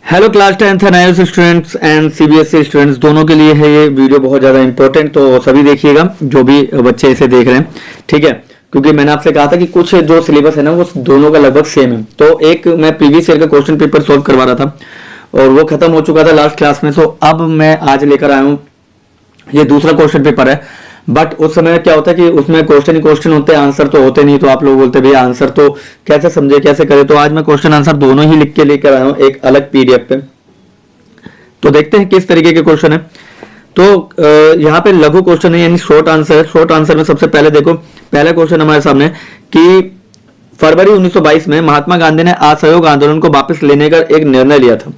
Hello class 10th and IAS students and CBSE students दोनों के लिए है ये वीडियो बहुत ज़्यादा इंपॉर्टेंट। तो सभी देखिएगा जो भी बच्चे इसे देख रहे हैं, ठीक है। क्योंकि मैंने आपसे कहा था कि कुछ जो सिलेबस है ना वो दोनों का लगभग सेम है। तो एक मैं प्रीवियस ईयर का क्वेश्चन पेपर सॉल्व करवा रहा था और वो खत्म हो चुका था लास्ट क्लास में। सो अब मैं आज लेकर आया हूँ, ये दूसरा क्वेश्चन पेपर है। बट उस समय क्या होता है कि उसमें क्वेश्चन ही क्वेश्चन होते हैं, आंसर तो होते नहीं। तो आप लोग बोलते भैया आंसर तो कैसे समझे कैसे करें। तो आज मैं क्वेश्चन आंसर दोनों ही लिख के लेकर आया हूँ एक अलग पीडीएफ पे। तो देखते हैं किस तरीके के क्वेश्चन है। तो यहाँ पे लघु क्वेश्चन है यानी शॉर्ट आंसर है। शॉर्ट आंसर में सबसे पहले देखो, पहला क्वेश्चन हमारे सामने कि फरवरी 1922 में महात्मा गांधी ने असहयोग आंदोलन को वापस लेने का एक निर्णय लिया था,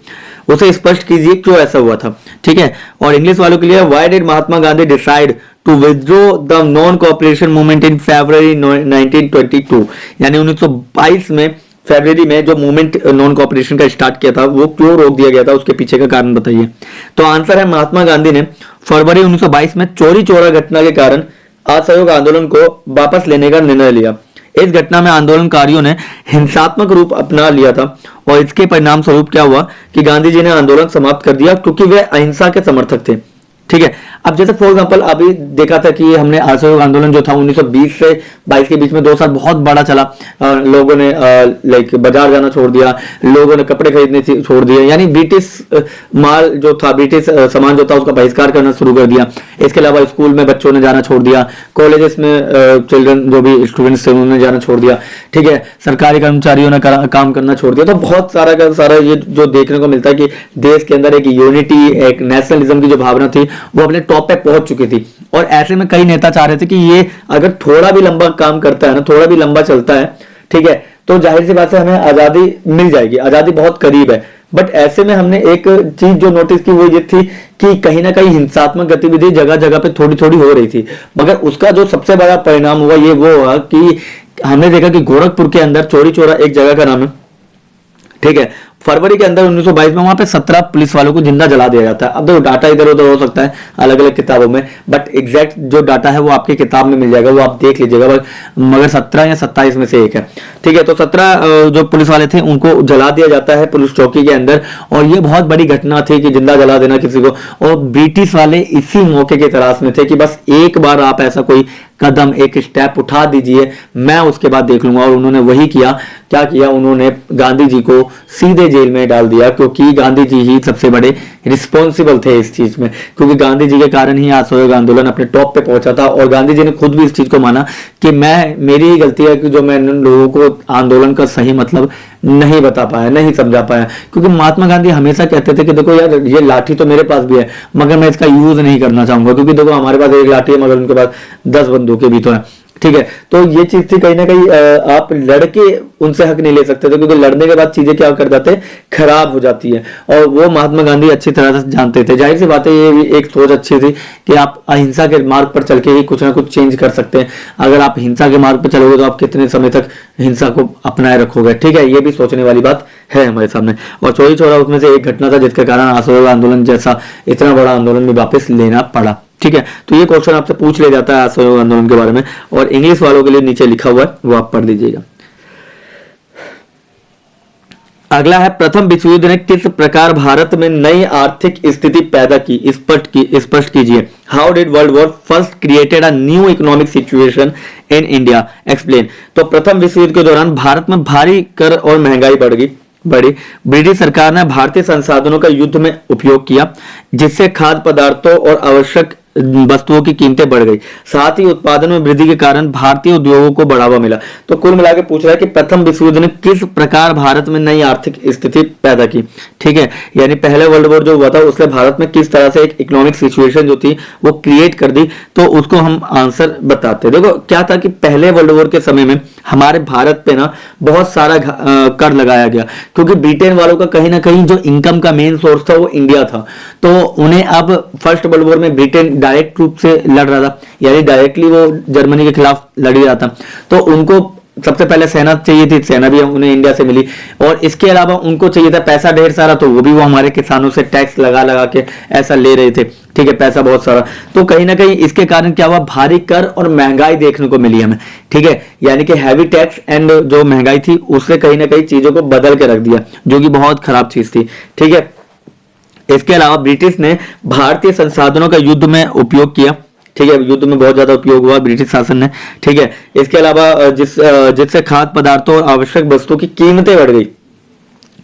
उसे स्पष्ट कीजिए क्यों ऐसा हुआ था, ठीक है। और इंग्लिश वालों के लिए, why did Mahatma Gandhi decide to withdraw the non cooperation movement in February 1922, यानी 1922 में फरवरी में जो मूवमेंट नॉन कोऑपरेशन का स्टार्ट किया था वो क्यों रोक दिया गया था, उसके पीछे का कारण बताइए। तो आंसर है महात्मा गांधी ने फरवरी 1922 में चोरी चोरा घटना के कारण असहयोग आंदोलन को वापस लेने का निर्णय लिया। इस घटना में आंदोलनकारियों ने हिंसात्मक रूप अपना लिया था और इसके परिणाम स्वरूप क्या हुआ कि गांधी जी ने आंदोलन समाप्त कर दिया क्योंकि वे अहिंसा के समर्थक थे, ठीक है। अब जैसे फॉर एग्जांपल अभी देखा था कि हमने असहयोग आंदोलन जो था 1920 से 22 के बीच में 2 साल बहुत बड़ा चला। लोगों ने लाइक बाजार जाना छोड़ दिया, लोगों ने कपड़े खरीदने छोड़ दिए, यानी ब्रिटिश माल जो था, ब्रिटिश सामान जो था उसका बहिष्कार करना शुरू कर दिया। इसके अलावा स्कूल में बच्चों ने जाना छोड़ दिया, कॉलेजेस में चिल्ड्रन जो भी स्टूडेंट्स थे उन्होंने जाना छोड़ दिया, ठीक है। सरकारी कर्मचारियों ने काम करना छोड़ दिया। तो बहुत सारा का सारा ये जो देखने को मिलता है कि देश के अंदर एक यूनिटी, एक नेशनलिज्म की जो भावना थी वो अपने टॉप पे पहुंच चुकी थी। और ऐसे में कई नेता चाह रहे थे कि ये अगर थोड़ा भी लंबा काम करता है ना, थोड़ा भी लंबा चलता है, ठीक है, तो जाहिर सी बात है हमें आजादी मिल जाएगी, आजादी बहुत करीब है। बट ऐसे में हमने एक चीज जो नोटिस की वो ये थी कि कहीं ना कहीं हिंसात्मक गतिविधि जगह जगह पे थोड़ी थोड़ी हो रही थी। मगर उसका जो सबसे बड़ा परिणाम हुआ ये वो हुआ कि हमने देखा कि गोरखपुर के अंदर चोरी चोरा एक जगह का नाम है, ठीक है, फरवरी के अंदर 1922 में वहां पे 17 पुलिस वालों को जिंदा जला दिया जाता है। अब देखो डाटा इधर उधर हो सकता है अलग अलग किताबों में, बट एग्जैक्ट जो डाटा है वो आपकी किताब में मिल जाएगा, वो आप देख लीजिएगा। मगर 17 या 27 में से एक है, ठीक है। तो 17 जो पुलिस वाले थे उनको जला दिया जाता है पुलिस चौकी के अंदर। और ये बहुत बड़ी घटना थी कि जिंदा जला देना किसी को। और ब्रिटिश वाले इसी मौके की तलाश में थे कि बस एक बार आप ऐसा कोई कदम, एक स्टेप उठा दीजिए, मैं उसके बाद देख लूंगा। और उन्होंने वही किया। क्या किया, उन्होंने गांधी जी को सीधे जेल में डाल दिया, क्योंकि गांधी जी ही सबसे बड़े रिस्पॉन्सिबल थे इस चीज में। क्योंकि गांधी जी के कारण ही असहयोग आंदोलन अपने टॉप पे पहुंचा था। और गांधी जी ने खुद भी इस चीज को माना कि मेरी ही गलती है कि जो मैं लोगों को आंदोलन का सही मतलब नहीं बता पाया, नहीं समझा पाया। क्योंकि महात्मा गांधी हमेशा कहते थे कि देखो यार, ये लाठी तो मेरे पास भी है मगर मैं इसका यूज नहीं करना चाहूंगा, क्योंकि देखो हमारे पास एक लाठी है मगर उनके पास 10 बंदूकें भी तो है, ठीक है। तो ये चीज थी कहीं ना कहीं आप लड़के उनसे हक नहीं ले सकते थे, क्योंकि लड़ने के बाद चीजें क्या कर जाते हैं, खराब हो जाती है। और वो महात्मा गांधी अच्छी तरह से जानते थे। जाहिर सी बात है ये भी एक सोच अच्छी थी कि आप अहिंसा के मार्ग पर चल के ही कुछ ना कुछ चेंज कर सकते हैं। अगर आप हिंसा के मार्ग पर चलोगे तो आप कितने समय तक हिंसा को अपनाए रखोगे, ठीक है। ये भी सोचने वाली बात है हमारे सामने। और चोरी चोरा उसमें से एक घटना था जिसके कारण असहयोग आंदोलन जैसा इतना बड़ा आंदोलन भी वापस लेना पड़ा, ठीक है। तो ये क्वेश्चन आपसे पूछ लिया जाता है असहयोग आंदोलन के बारे में। और इंग्लिश वालों के लिए नीचे लिखा हुआ है वो आप पढ़ लीजिएगा। अगला है, प्रथम विश्व युद्ध ने किस प्रकार भारत में नई आर्थिक स्थिति पैदा की, स्पष्ट कीजिए। How did world war first created a new economic situation in India, explain. तो प्रथम विश्व युद्ध के दौरान भारत में भारी कर और महंगाई बढ़ी। ब्रिटिश सरकार ने भारतीय संसाधनों का युद्ध में उपयोग किया, जिससे खाद्य पदार्थों और आवश्यक वस्तुओं की कीमतें बढ़ गई। साथ ही उत्पादन में वृद्धि के कारण भारतीय उद्योगों को बढ़ावा मिला। तो कुल मिलाकर पूछ रहा है कि प्रथम विश्व युद्ध ने किस प्रकार भारत में नई आर्थिक स्थिति पैदा की, ठीक है। यानी पहले वर्ल्ड वॉर जो हुआ था उसने भारत में किस तरह से एक इकोनॉमिक सिचुएशन जो थी वो क्रिएट कर दी। तो उसको हम आंसर बताते हैं। देखो क्या था कि पहले वर्ल्ड वॉर के समय में हमारे भारत पे ना बहुत सारा कर लगाया गया, क्योंकि ब्रिटेन वालों का कहीं ना कहीं जो इनकम का मेन सोर्स था वो इंडिया था। तो उन्हें अब फर्स्ट वर्ल्ड वॉर में ब्रिटेन डायरेक्ट रूप से लड़ रहा था, यानी डायरेक्टली वो जर्मनी के खिलाफ लड़ रहा था। तो उनको सबसे पहले सेना चाहिए थी, सेना भी उन्हें इंडिया से मिली, और इसके अलावा उनको चाहिए था पैसा ढेर सारा, तो वो भी वो हमारे किसानों से टैक्स लगा लगा के ऐसा ले रहे थे, ठीक है, पैसा बहुत सारा। तो कहीं ना कहीं इसके कारण क्या हुआ, भारी कर और महंगाई देखने को मिली हमें, ठीक है, यानी कि हैवी टैक्स एंड जो महंगाई थी उससे कहीं ना कहीं चीजों को बदल के रख दिया, जो कि बहुत खराब चीज थी, ठीक है। इसके अलावा ब्रिटिश ने भारतीय संसाधनों का युद्ध में उपयोग किया, ठीक है, युद्ध में बहुत ज्यादा उपयोग हुआ ब्रिटिश शासन ने, ठीक है। इसके अलावा जिससे खाद्य पदार्थों और आवश्यक वस्तुओं की कीमतें बढ़ गई।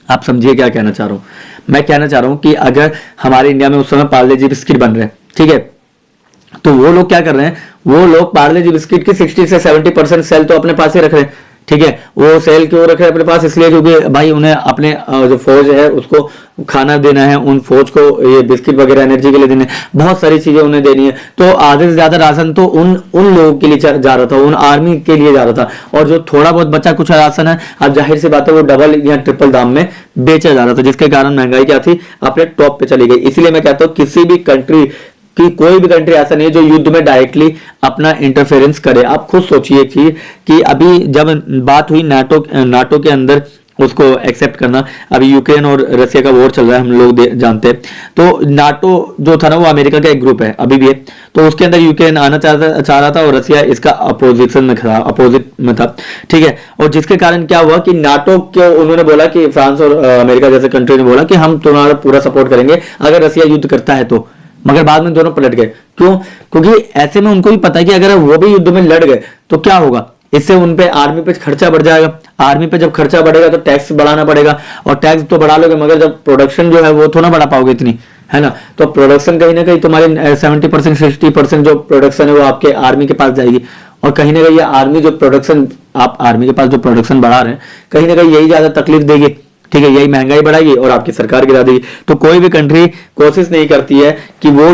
आप समझिए क्या कहना चाह रहा हूं, मैं कहना चाह रहा हूं कि अगर हमारे इंडिया में उस समय पार्ले जी बिस्किट बन रहे हैं, ठीक है, तो वो लोग क्या कर रहे हैं, वो लोग पार्ले जी बिस्किट की 60 से 70% सेल तो अपने पास ही रख रहे हैं, ठीक है। वो सेल क्यों रख रहे हैं अपने पास, इसलिए क्योंकि भाई उन्हें अपने जो फौज है उसको खाना देना है, उन फौज को ये बिस्किट वगैरह एनर्जी के लिए देने, बहुत सारी चीजें उन्हें देनी है, तो आधे से ज्यादा राशन तो उन लोगों के लिए जा रहा था, उन आर्मी के लिए जा रहा था, और जो थोड़ा बहुत बचा कुछ राशन है, अब जाहिर सी बात है वो डबल या ट्रिपल दाम में बेचा जा रहा था, जिसके कारण महंगाई क्या थी, अपने टॉप पे चली गई। इसलिए मैं कहता हूँ किसी भी कंट्री कि कोई भी कंट्री ऐसा नहीं है जो युद्ध में डायरेक्टली अपना इंटरफेरेंस करे। आप खुद सोचिए कि अभी जब बात हुई नाटो के अंदर उसको एक्सेप्ट करना, अभी यूक्रेन और रशिया का वॉर चल रहा है, हम लोग जानते हैं, तो नाटो जो था ना वो अमेरिका का एक ग्रुप है, अभी भी है, तो उसके अंदर यूक्रेन आना चाह रहा था और रशिया इसका अपोजिट में था, ठीक है। और जिसके कारण क्या हुआ कि नाटो को उन्होंने बोला कि फ्रांस और अमेरिका जैसे कंट्री ने बोला कि हम तुम्हारा पूरा सपोर्ट करेंगे अगर रशिया युद्ध करता है तो, मगर बाद में दोनों पलट गए। क्यों? क्योंकि ऐसे में उनको भी पता है कि अगर वो भी युद्ध में लड़ गए तो क्या होगा, इससे उन पे आर्मी पे खर्चा बढ़ जाएगा, आर्मी पे जब खर्चा बढ़ेगा तो टैक्स बढ़ाना पड़ेगा, और टैक्स तो बढ़ा लोगे मगर जब प्रोडक्शन जो है वो थोड़ा बढ़ा पाओगे इतनी, है ना, तो प्रोडक्शन कहीं ना कहीं तुम्हारी 70% 60% जो प्रोडक्शन है वो आपके आर्मी के पास जाएगी, और कहीं ना कहीं आर्मी जो प्रोडक्शन, आप आर्मी के पास जो प्रोडक्शन बढ़ा रहे हैं कहीं ना कहीं यही ज्यादा तकलीफ देगी, ठीक है, यही महंगाई बढ़ाएगी और आपकी सरकार गिरा देगी। तो कोई भी कंट्री कोशिश नहीं करती है कि वो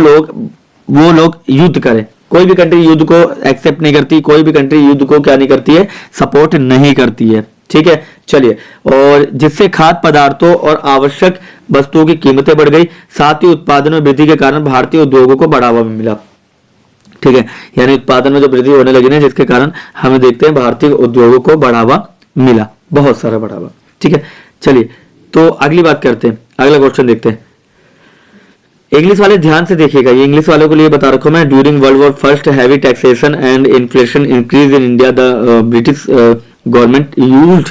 लोग युद्ध करें, कोई भी कंट्री युद्ध को एक्सेप्ट नहीं करती, कोई भी कंट्री युद्ध को क्या नहीं करती है, सपोर्ट नहीं करती है, ठीक है। चलिए, और जिससे खाद्य पदार्थों और आवश्यक वस्तुओं की कीमतें बढ़ गई, साथ ही उत्पादन में वृद्धि के कारण भारतीय उद्योगों को बढ़ावा भी मिला, ठीक है, यानी उत्पादन में जो वृद्धि होने लगी ना, जिसके कारण हमें देखते हैं भारतीय उद्योगों को बढ़ावा मिला, बहुत सारा बढ़ावा, ठीक है। चलिए, तो अगली बात करते हैं, अगला क्वेश्चन देखते हैं। इंग्लिश वाले ध्यान से देखिएगा, ये इंग्लिश वालों के लिए बता रखा हूं मैं। During world war first heavy taxation and inflation increase in India, the British government used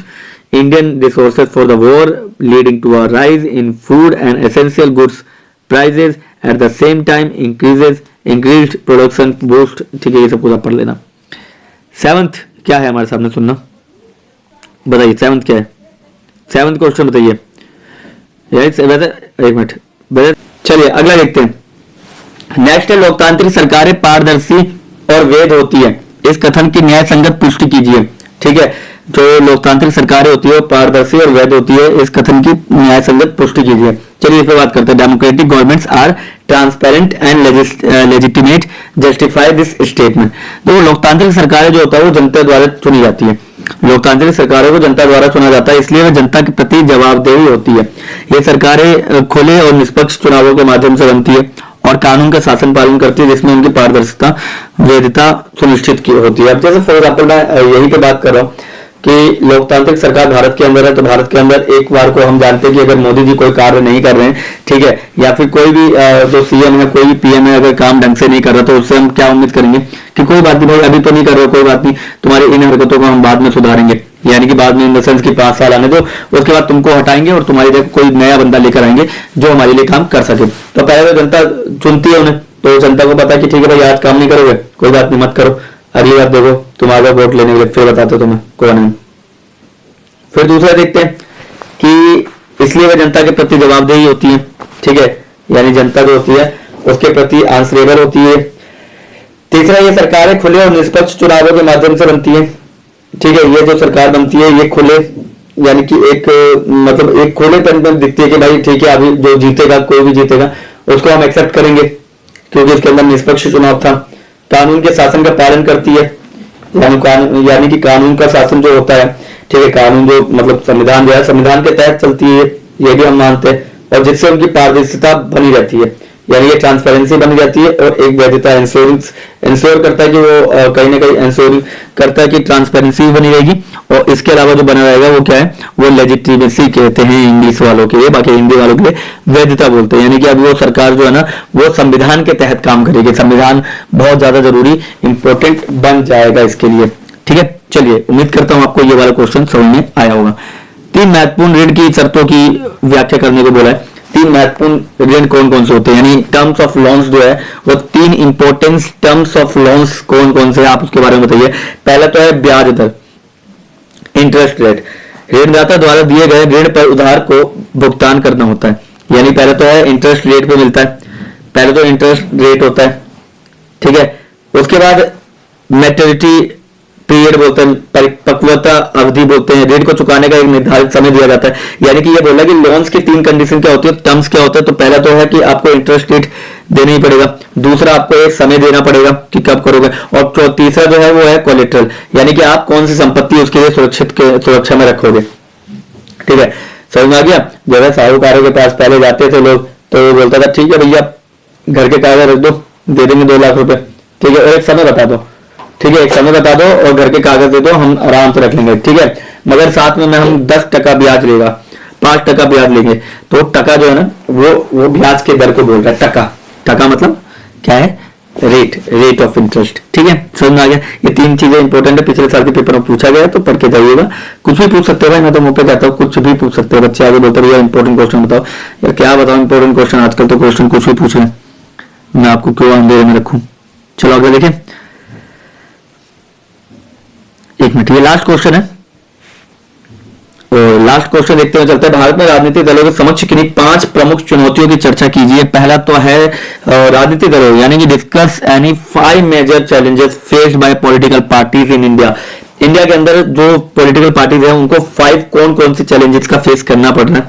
Indian resources for the war, leading to a rise in food and essential goods prices, at the same time increased production boost, ठीक है, ये सब पूरा पढ़ लेना। Seventh क्या है हमारे सामने, सुनना, बताइए सेवंथ क्या है, सेवंथ क्वेश्चन बताइए। वैसे एक मिनट, चलिए अगला देखते हैं। नेक्स्ट है, लोकतांत्रिक सरकारें पारदर्शी और वैध होती है, इस कथन की न्याय संगत पुष्टि कीजिए, ठीक है। जो लोकतांत्रिक सरकारें होती है वो पारदर्शी और वैध होती है, इस कथन की न्याय संगत पुष्टि कीजिए। चलिए इस पर बात करते हैं। Democratic governments are transparent and legitimate, justify this statement. तो लोकतांत्रिक सरकारें जो होता है वो जनता द्वारा चुनी जाती है, लोकतांत्रिक सरकारों को जनता द्वारा चुना जाता है, इसलिए वह जनता के प्रति जवाबदेही होती है। ये सरकारें खुले और निष्पक्ष चुनावों के माध्यम से बनती है और कानून का शासन पालन करती है, जिसमें उनकी पारदर्शिता वैधता सुनिश्चित की होती है। अब जैसे फॉर एग्जाम्पल मैं यही पे बात कर रहा हूँ कि लोकतांत्रिक सरकार भारत के अंदर है, तो भारत के अंदर एक बार को हम जानते हैं कि अगर मोदी जी कोई कार्य नहीं कर रहे हैं, ठीक है, या फिर कोई भी जो सीएम है, कोई भी पीएम है, अगर काम ढंग से नहीं कर रहा तो उससे हम क्या उम्मीद करेंगे कि कोई बात नहीं भाई, अभी तो नहीं कर रहे हो, कोई बात नहीं, तुम्हारी इन हरकतों को हम बाद में सुधारेंगे, यानी कि बाद में इन द सेंस की 5 साल आने दो, उसके बाद तुमको हटाएंगे और तुम्हारी जगह कोई नया बंदा लेकर आएंगे जो हमारे लिए काम कर सके। तो पहले तो जनता चुनती है उन्हें, तो जनता को पता है कि ठीक है भाई आज काम नहीं करोगे, कोई बात नहीं, मत करो, अगली बार देखो तुम्हारा वोट लेने के लिए फिर बताते तुम्हें, कोई नहीं। फिर दूसरा देखते हैं कि इसलिए वह जनता के प्रति जवाबदेही होती है, ठीक है, यानी जनता जो होती है उसके प्रति आंसरेबल होती है। तीसरा, ये सरकारें खुले और निष्पक्ष चुनावों के माध्यम से बनती है, ठीक है, ये जो सरकार बनती है ये खुले, यानी कि एक मतलब एक खुलेपन में दिखती है कि भाई ठीक है अभी जो जीतेगा, कोई भी जीतेगा उसको हम एक्सेप्ट करेंगे क्योंकि उसके अंदर निष्पक्ष चुनाव था। कानून के शासन का पालन करती है, यानी कि कानून का शासन जो होता है, ठीक है, कानून जो मतलब संविधान जो है संविधान के तहत चलती है, ये भी हम मानते हैं, और जिससे उनकी पारदर्शिता बनी रहती है, यानी कि ट्रांसपेरेंसी बन जाती है, और एक वैधता इंश्योर करता है कि वो कहीं ना कहीं इंश्योर करता है कि ट्रांसपेरेंसी बनी रहेगी। और इसके अलावा जो बना रहेगा वो क्या है, वो लेजिटिमेसी कहते हैं इंग्लिश वालों के लिए, बाकी हिंदी वालों के लिए वैधता बोलते हैं। यानी कि अब वो सरकार जो है ना वो संविधान के तहत काम करेगी। संविधान बहुत ज्यादा जरूरी इंपॉर्टेंट बन जाएगा इसके लिए। ठीक है, चलिए उम्मीद करता हूं आपको ये वाला क्वेश्चन समझ में आया होगा। 3 महत्वपूर्ण ऋण की शर्तों की व्याख्या करने को बोला है। 3 महत्वपूर्ण ऋण कौन कौन से होते हैं, यानी टर्म्स ऑफ लोन्स जो है वो 3 इंपॉर्टेंट टर्म्स ऑफ लोन्स कौन कौन से, आप उसके बारे में बताइए। पहला तो है ब्याज दर, इंटरेस्ट रेट। ऋणदाता द्वारा दिए गए ऋण पर उधार को भुगतान करना होता है, यानी पहले तो है इंटरेस्ट रेट पे मिलता है, पहले तो इंटरेस्ट रेट होता है। ठीक है, उसके बाद मैच्योरिटी पीरियड बोलते हैं, परिपक्वता अवधि बोलते हैं। ऋण को चुकाने का एक निर्धारित समय दिया जाता है, यानी कि ये बोला कि लोन्स की 3 कंडीशन क्या होती है, टर्म्स क्या होता है। तो पहला तो है कि आपको इंटरेस्ट रेट देना ही पड़ेगा, दूसरा आपको एक समय देना पड़ेगा कि कब करोगे, और तीसरा जो है वो है कोलेट्रल, यानी कि आप कौन सी संपत्ति उसके लिए सुरक्षा में रखोगे। ठीक है, समझ में आ गया। जब साहूकारों के पास पहले जाते थे लोग तो वो बोलता था ठीक है भैया घर के कागज रख दो, दे देंगे 2 लाख रुपए। ठीक है, और एक समय बता दो, ठीक है, एक समय बता दो और घर के कागज दे दो, हम आराम से रख लेंगे। ठीक है, मगर साथ में हम 10% ब्याज लेगा, 5% ब्याज लेंगे। तो टका जो है ना वो ब्याज के दर को बोल रहा है। टका मतलब क्या है, रेट ऑफ इंटरेस्ट। ठीक है, समझ में आ गया। ये 3 चीजें इंपॉर्टेंट है, पिछले साल के पेपर में पूछा गया है, तो पढ़ के जाइएगा। कुछ भी पूछ सकते हो भाई, मैं तो मुंह पे कहता हूँ कुछ भी पूछ सकते हो। बच्चे आगे बोलते भैया इंपॉर्टेंट क्वेश्चन बताओ, यार क्या बताओ इंपॉर्टेंट क्वेश्चन, आजकल तो क्वेश्चन कुछ भी पूछ रहे हैं, मैं आपको क्यों अंधेरे में रखूं। चलो आगे देखें, एक मिनट, ये लास्ट क्वेश्चन है, और लास्ट क्वेश्चन देखते हुए चलते हैं। भारत में राजनीतिक दलों के समक्ष किन्हीं 5 प्रमुख चुनौतियों की चर्चा कीजिए। पहला तो है राजनीतिक दलों, यानी कि discuss any 5 major challenges faced by political parties in India. India के अंदर जो पॉलिटिकल पार्टीज हैं उनको 5 कौन कौन से चैलेंजेस का फेस करना पड़ रहा है।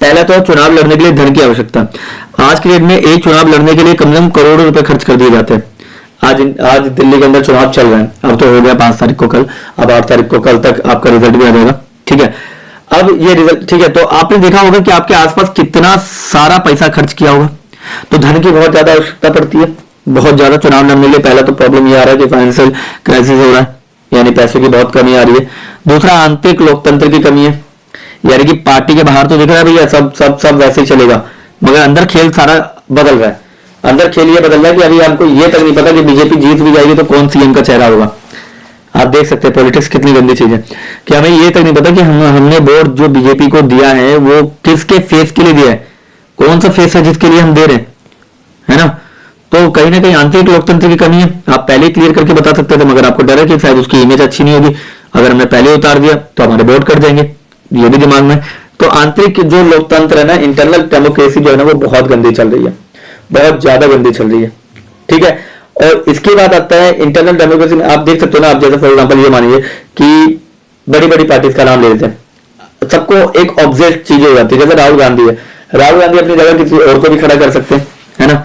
पहला तो है चुनाव लड़ने के लिए धन की आवश्यकता। आज के डेट में एक चुनाव लड़ने के लिए कम से कम करोड़ों रुपए खर्च कर दिए जाते हैं। आज दिल्ली के अंदर चुनाव चल रहा है, अब तो हो गया 5 तारीख को कल, अब 8 तारीख को कल तक आपका रिजल्ट भी आ जाएगा। ठीक है, अब ये रिजल्ट, ठीक है, तो आपने देखा होगा कि आपके आसपास कितना सारा पैसा खर्च किया होगा। तो धन की बहुत ज्यादा आवश्यकता पड़ती है, बहुत ज्यादा चुनाव लड़ने के लिए। पहला तो प्रॉब्लम ये आ रहा है कि फाइनेंशियल क्राइसिस हो रहा है, यानी पैसों की बहुत कमी आ रही है। दूसरा आंतरिक लोकतंत्र की कमी है, यानी कि पार्टी के बाहर तो दिख रहा है भैया सब वैसे ही चलेगा, मगर अंदर खेल सारा बदल रहा है। अंदर खेल ये बदल रहा है कि अभी हमको ये तक नहीं पता कि बीजेपी जीत भी जाएगी तो कौन सीएम का चेहरा होगा। आप देख सकते हैं पॉलिटिक्स कितनी गंदी चीज है कि हमें ये तक नहीं पता कि हमने वोट जो बीजेपी को दिया है वो किसके फेस के लिए दिया है, कौन सा फेस है जिसके लिए हम दे रहे हैं, है ना। तो कहीं ना कहीं आंतरिक लोकतंत्र की कमी है। आप पहले ही क्लियर करके बता सकते थे, मगर आपको डर है कि शायद उसकी इमेज अच्छी नहीं होगी, अगर हमने पहले उतार दिया तो हमारे वोट कट जाएंगे, ये भी दिमाग में। तो आंतरिक जो लोकतंत्र है ना, इंटरनल डेमोक्रेसी जो है ना वो बहुत गंदी चल रही है, बहुत ज्यादा गंदी चल रही है। ठीक है, और इसके बाद आता है इंटरनल डेमोक्रेसी में। आप देख सकते हो ना, आप जैसे फॉर एग्जांपल ये मानिए कि बड़ी बड़ी पार्टीज का नाम ले लेते हैं, सबको एक ऑब्जेक्ट चीज हो जाती है। जैसे राहुल गांधी है, राहुल गांधी अपनी जगह किसी और को भी खड़ा कर सकते हैं, है ना,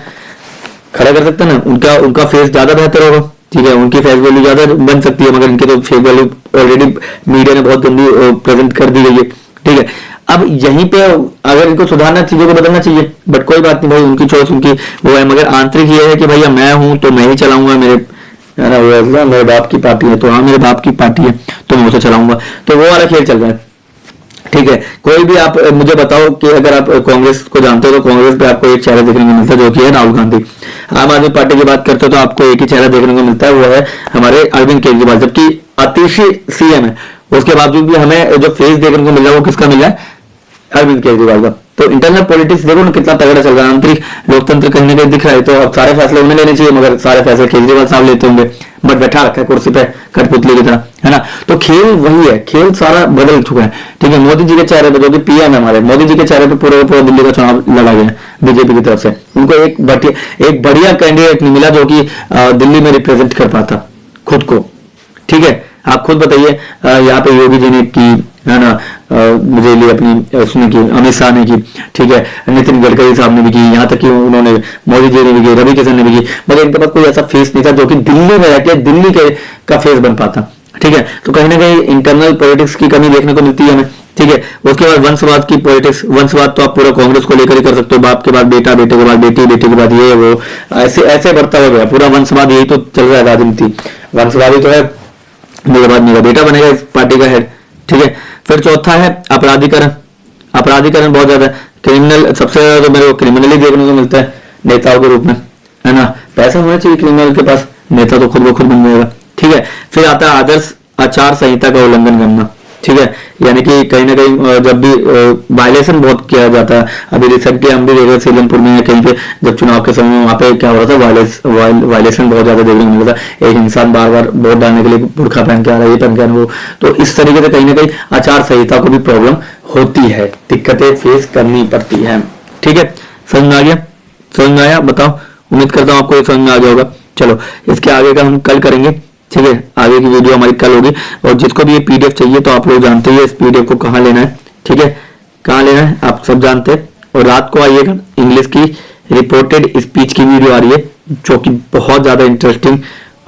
खड़ा कर सकते हैं ना, उनका फेस ज्यादा बेहतर होगा। ठीक है, उनकी फेस वैल्यू ज्यादा बन सकती है, मगर इनके तो फेस वैल्यू ऑलरेडी मीडिया ने बहुत गंदी प्रेजेंट कर दी गई है। ठीक है, अब यहीं पे अगर इनको सुधारना, चीजों को बदलना चाहिए, बट कोई बात नहीं भाई, उनकी चॉइस उनकी वो है। मगर आंतरिक ये है कि भैया मैं हूं तो मैं ही चलाऊंगा, मेरे बाप की पार्टी है तो हाँ मेरे बाप की पार्टी है तो मैं उसे चलाऊंगा, तो वो वाला खेल चल रहा है। ठीक है, कोई भी आप मुझे बताओ कि अगर आप कांग्रेस को जानते हो तो कांग्रेस पे आपको एक चेहरा देखने को मिलता है जो कि है राहुल गांधी। आम आदमी पार्टी की बात करते हो तो आपको एक ही चेहरा देखने को मिलता है, वो है हमारे अरविंद केजरीवाल, जबकि अतिशी सीएम है, उसके बावजूद भी हमें जो फेस देखने को मिल रहा है वो किसका मिल रहा है, अरविंद केजरीवाल का। तो इंटरनल पॉलिटिक्स देखो ना कितना तगड़ा चल रहा है, आंतरिक लोकतंत्र कहीं ना कहीं दिख रहा है। तो अब सारे फैसले उन्हें लेने चाहिए, मगर सारे फैसले केजरीवाल साहब लेते होंगे, बट बैठा रखा है कुर्सी पे कठपुतली की तरह, है ना। तो खेल वही है, खेल सारा बदल चुका है। ठीक है, मोदी जी के चेहरे पर, जो कि पीएम है हमारे, मोदी जी के चेहरे पर पूरा दिल्ली का चुनाव लड़ा गया बीजेपी की तरफ से। उनको एक बढ़िया कैंडिडेट नहीं मिला जो कि दिल्ली में रिप्रेजेंट कर पाता खुद को। ठीक है, आप खुद बताइए, यहाँ पे योगी जी ने की, है ना, मुझे लिए अपनी उसने की, अमित शाह ने की, ठीक है, नितिन गडकरी साहब ने भी की, यहाँ तक कि उन्होंने मोदी जी ने भी की, रवि किशन ने भी की, मगर इनके पास कोई ऐसा फेस नहीं था जो कि दिल्ली में रहकर दिल्ली का फेस बन पाता। ठीक है, तो कहीं ना कहीं इंटरनल पॉलिटिक्स की कमी देखने को मिलती है हमें। ठीक है। उसके बाद वंशवाद की पॉलिटिक्स, वंशवाद तो आप पूरा कांग्रेस को लेकर ही कर सकते हो, बाप के बाद बेटा, बेटे के बाद बेटी, बेटी के बाद ये वो, ऐसे ऐसे बढ़ता हो गया पूरा वंशवाद। यही तो चल रहा है राजनीति, वंशवादी तो है, मेरे बाद मेरा बेटा बनेगा इस पार्टी का हेड, ठीक है। फिर चौथा है अपराधीकरण, अपराधीकरण बहुत ज्यादा, क्रिमिनल सबसे ज्यादा तो मेरे को क्रिमिनल ही देखने को मिलता है नेताओं के रूप में, है ना। पैसा होना चाहिए क्रिमिनल के पास, नेता तो खुद ब खुद बन जाएगा, ठीक है। फिर आता है आदर्श आचार संहिता का उल्लंघन करना, ठीक है। यानी कि कहीं ना कहीं जब भी वायलेशन बहुत किया जाता है, अभी रिसेंटली हम भी देख रहे सीलमपुर में कहीं पे जब चुनाव के समय वहां पे क्या हो रहा था, वायलेशन बहुत ज्यादा देखने को मिल रहा था। एक इंसान बार बार वोट डालने के लिए बुर्खा पहन के आ रहा है, ये पहन के आ रहा है वो, तो इस तरीके से कहीं ना कहीं आचार संहिता को भी प्रॉब्लम होती है, दिक्कतें फेस करनी पड़ती है, ठीक है। समझ में आ गया? समझ में आया? बताओ, उम्मीद करता हूँ आपको ये समझ में आ गया होगा। चलो इसके आगे का हम कल करेंगे, ठीक है। आगे की वीडियो हमारी कल होगी। और जिसको भी ये पीडीएफ चाहिए तो आप लोग जानते ही इस पीडीएफ को कहाँ लेना है, ठीक है, कहाँ लेना है आप सब जानते हैं। और रात को आइएगा, इंग्लिश की रिपोर्टेड स्पीच की वीडियो आ रही है जो कि बहुत ज्यादा इंटरेस्टिंग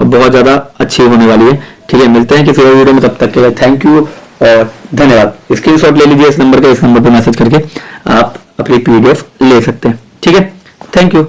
और बहुत ज्यादा अच्छी होने वाली है, ठीक है। मिलते हैं किसी और वीडियो में, तब तक के लिए थैंक यू और धन्यवाद। स्क्रीनशॉट ले लीजिए इस नंबर पे, इस नंबर पर मैसेज करके आप अपनी पीडीएफ ले सकते हैं, ठीक है। Thank you.